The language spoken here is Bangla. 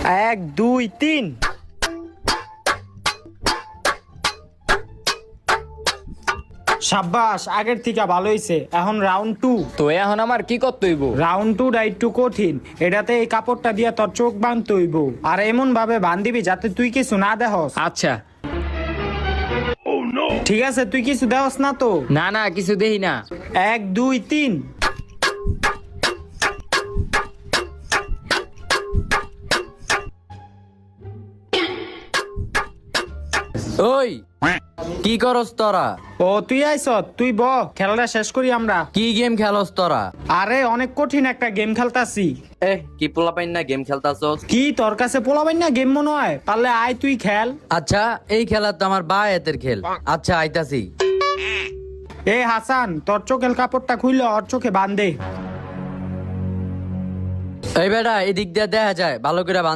1 2 3। সাব্বাস, আগের থেকে ভালো হইছে। এখন রাউন্ড 2। তো এখন আমার কি করতে হইব? রাউন্ড 2 টা একটু কঠিন। এটাতে এই কাপড়টা দিয়ে তোর চোখ বাঁধতে হইব, আর এমন ভাবে বান্ধিবি যাতে তুই কিছু না দেহস। আচ্ছা। ঠিক আছে, তুই কিছু দেহস না তো? না না, কিছু দেই না। 1 2 3। ওই কি করস তোরা? ও তুই আইস, তুই ব, খেলাটা শেষ করি আমরা। কি গেম খেলস তোরা? আরে অনেক কঠিন একটা গেম খেলতাছি। কি পোলা পাইন না গেম খেলতাছস? কি তোর কাছে পোলাবেন না গেম মনে হয়? পারলে আয় তুই খেল। আচ্ছা, এই খেলা তো আমার বায়েতের খেল। আচ্ছা আইতাছি। এ হাসান, তোর চোখের কাপড়টা খুইলে ওর চোখে বান্ধে। এই বেটা, এদিক দিয়ে দেখা যায়, ভালো করে বান্ধ।